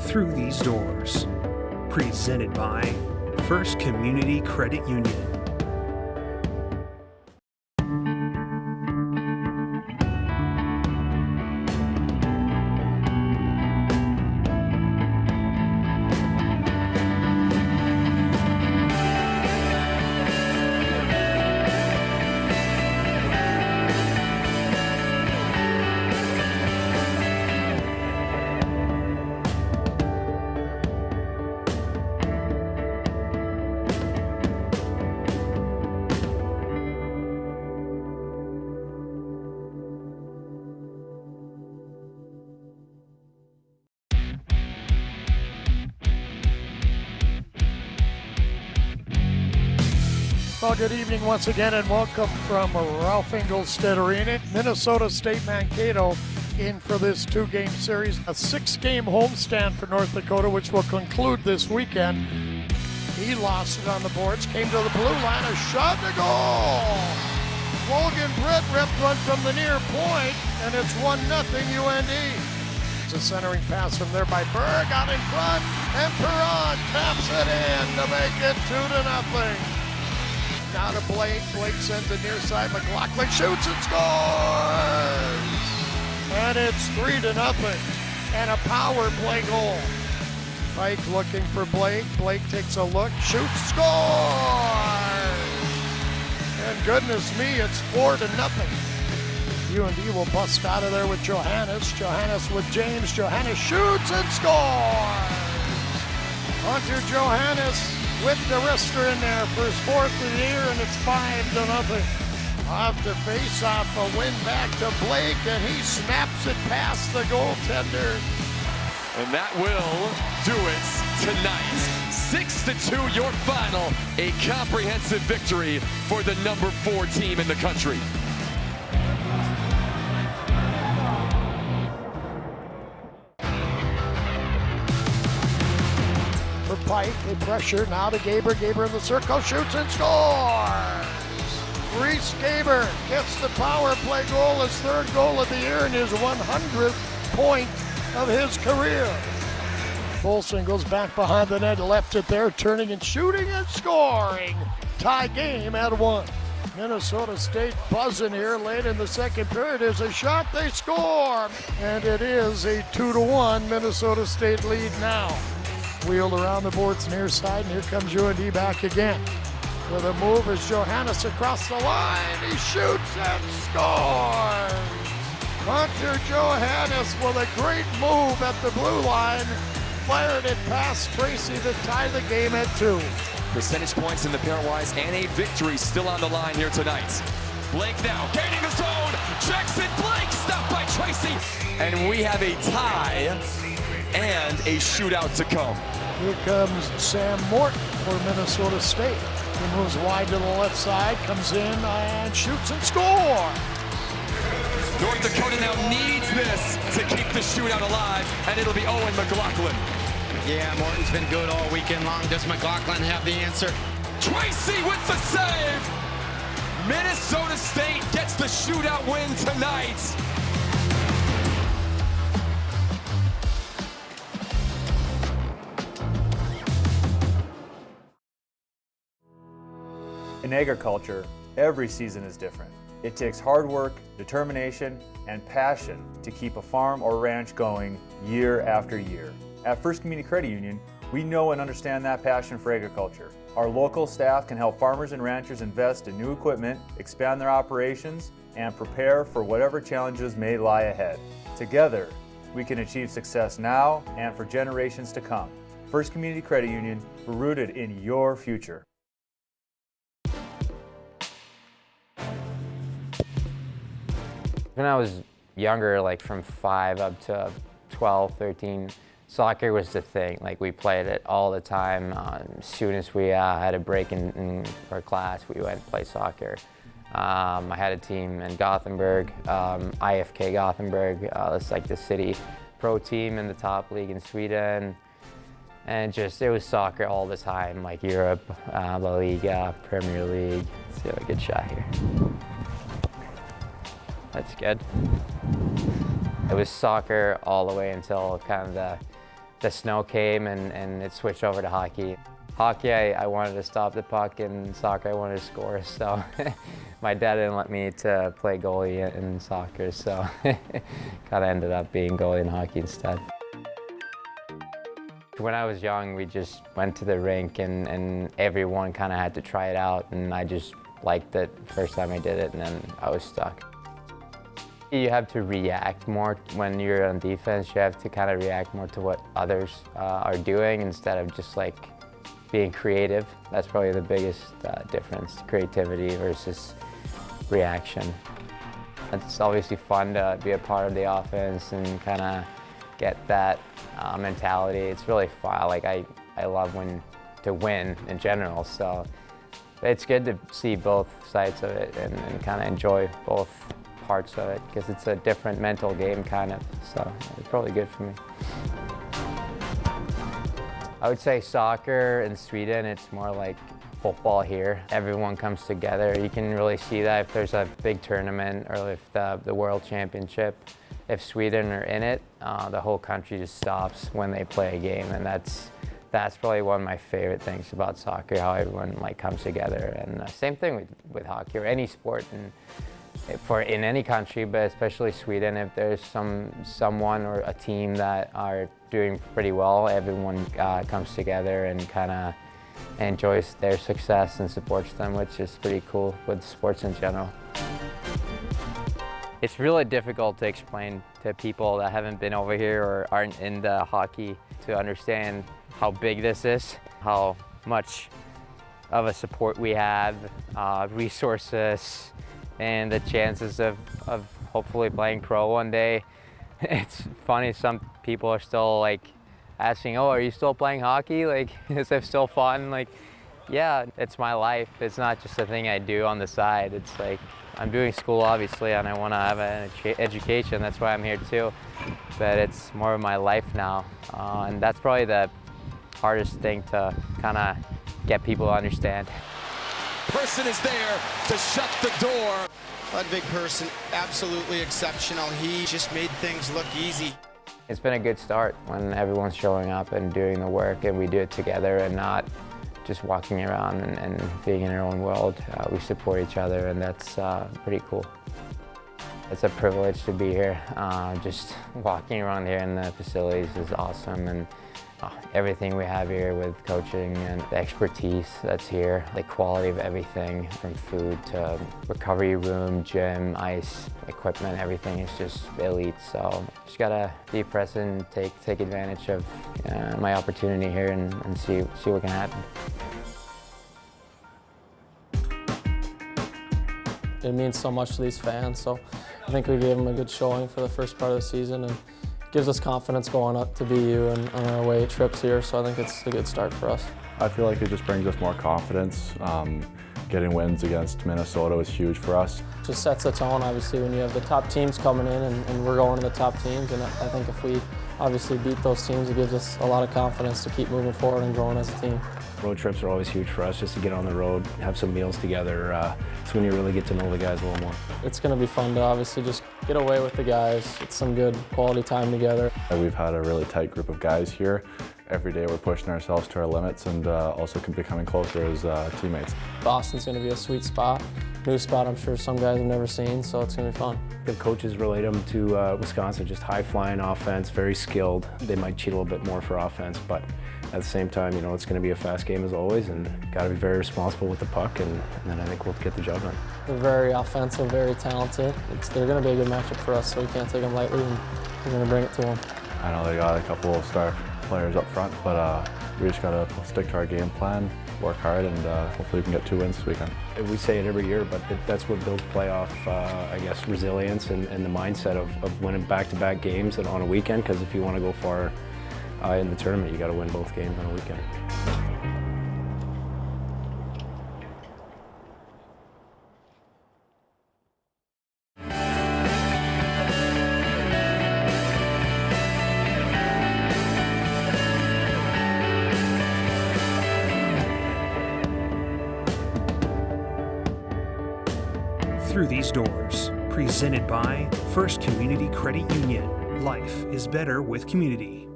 through these doors. Presented by First Community Credit Union. Well, good evening once again and welcome from Ralph Engelstad Arena. Minnesota State Mankato in for this two-game series. A six-game homestand for North Dakota, which will conclude this weekend. He lost it on the boards, came to the blue line, a shot to goal! Logan Britt ripped one from the near point, and it's 1-0 UND. It's a centering pass from there by Berg out in front, and Perron taps it in to make it 2-0. Now to Blake. Blake sends it near side. McLaughlin shoots and scores! And it's 3-0. And a power play goal. Pike looking for Blake. Blake takes a look, shoots, scores! And goodness me, it's 4-0. UND will bust out of there with Johannes. Johannes with James. Johannes shoots and scores! Hunter Johannes with the wrister in there for his fourth of the year, and it's 5-0. Off the face-off, a win back to Blake, and he snaps it past the goaltender. And that will do it tonight. 6-2 your final, a comprehensive victory for the number 4 team in the country. For Pike, they pressure, now to Gaber. Gaber in the circle, shoots and scores! Reese Gaber gets the power play goal, his third goal of the year, and his 100th point of his career. Bolson goes back behind the net, left it there, turning and shooting and scoring. Tie game at 1. Minnesota State buzzing here late in the second period. There's a shot, they score! And it is a 2-1 Minnesota State lead now. Wheeled around the boards near side, and here comes UND back again. With a move is Johannes across the line. He shoots and scores! Hunter Johannes with a great move at the blue line. Fired it past Tracy to tie the game at 2. Percentage points in the pairwise and a victory still on the line here tonight. Blake now gaining the zone. Jackson Blake stopped by Tracy. And we have a tie and a shootout to come. Here comes Sam Morton for Minnesota State. He moves wide to the left side, comes in and shoots and scores! North Dakota now needs this to keep the shootout alive, and it'll be Owen McLaughlin. Yeah, Morton's been good all weekend long. Does McLaughlin have the answer? Tracy with the save! Minnesota State gets the shootout win tonight. In agriculture, every season is different. It takes hard work, determination, and passion to keep a farm or ranch going year after year. At First Community Credit Union, we know and understand that passion for agriculture. Our local staff can help farmers and ranchers invest in new equipment, expand their operations, and prepare for whatever challenges may lie ahead. Together, we can achieve success now and for generations to come. First Community Credit Union, we're rooted in your future. When I was younger, like from 5 up to 12, 13, soccer was the thing. Like we played it all the time. As soon as we had a break in our class, we went and play soccer. I had a team in Gothenburg, IFK Gothenburg. It's like the city pro team in the top league in Sweden. And it was soccer all the time, like Europe, La Liga, Premier League. Let's see a good shot here. That's good. It was soccer all the way until kind of the the snow came and it switched over to hockey. Hockey, I wanted to stop the puck, and soccer, I wanted to score. So my dad didn't let me to play goalie in soccer, so kind of ended up being goalie in hockey instead. When I was young, we just went to the rink and everyone kind of had to try it out, and I just liked it the first time I did it, and then I was stuck. You have to react more when you're on defense. You have to kind of react more to what others are doing instead of just like being creative. That's probably the biggest difference, creativity versus reaction. It's obviously fun to be a part of the offense and kind of get that mentality. It's really fun. Like I love to win in general, so it's good to see both sides of it and kind of enjoy both parts of it, because it's a different mental game kind of, so it's probably good for me. I would say soccer in Sweden, it's more like football here. Everyone comes together. You can really see that if there's a big tournament or if the World Championship, if Sweden are in it, the whole country just stops when they play a game, and that's probably one of my favorite things about soccer, how everyone like comes together. And same thing with hockey or any sport, and in any country, but especially Sweden, if there's someone or a team that are doing pretty well, everyone comes together and kind of enjoys their success and supports them, which is pretty cool with sports in general. It's really difficult to explain to people that haven't been over here or aren't into hockey to understand how big this is, how much of a support we have, resources, and the chances of hopefully playing pro one day. It's funny, some people are still like asking, oh, are you still playing hockey? Like, is it still fun? Like, yeah, it's my life. It's not just a thing I do on the side. It's like, I'm doing school obviously, and I want to have an education. That's why I'm here too. But it's more of my life now. And that's probably the hardest thing to kind of get people to understand. Persson is there to shut the door. Ludvig Persson, absolutely exceptional. He just made things look easy. It's been a good start when everyone's showing up and doing the work, and we do it together and not just walking around and being in our own world. We support each other, and that's pretty cool. It's a privilege to be here. Just walking around here in the facilities is awesome, and everything we have here with coaching and the expertise that's here, the quality of everything from food to recovery room, gym, ice, equipment, everything is just elite. So just gotta be present, take advantage of my opportunity here and see what can happen. It means so much to these fans, so I think we gave them a good showing for the first part of the season, and gives us confidence going up to BU and on our away trips here, so I think it's a good start for us. I feel like it just brings us more confidence. Getting wins against Minnesota was huge for us. Just sets the tone, obviously, when you have the top teams coming in and we're going to the top teams, and I think if we obviously beat those teams, it gives us a lot of confidence to keep moving forward and growing as a team. Road trips are always huge for us, just to get on the road, have some meals together. It's when you really get to know the guys a little more. It's going to be fun to obviously just get away with the guys. It's some good quality time together. We've had a really tight group of guys here. Every day we're pushing ourselves to our limits and also becoming closer as teammates. Boston's going to be a sweet spot. New spot I'm sure some guys have never seen, so it's going to be fun. The coaches relate them to Wisconsin, just high-flying offense, very skilled. They might cheat a little bit more for offense, but at the same time, you know, it's going to be a fast game as always, and got to be very responsible with the puck, and then I think we'll get the job done. They're very offensive, very talented. They're going to be a good matchup for us, so we can't take them lightly, and we're going to bring it to them. I know they got a couple of star players up front, but we just got to stick to our game plan, work hard, and hopefully we can get 2 wins this weekend. We say it every year, but that's what builds playoff, I guess, resilience and the mindset of winning back-to-back games on a weekend, because if you want to go far in the tournament, you got to win both games on a weekend. Through these doors, presented by First Community Credit Union. Life is better with community.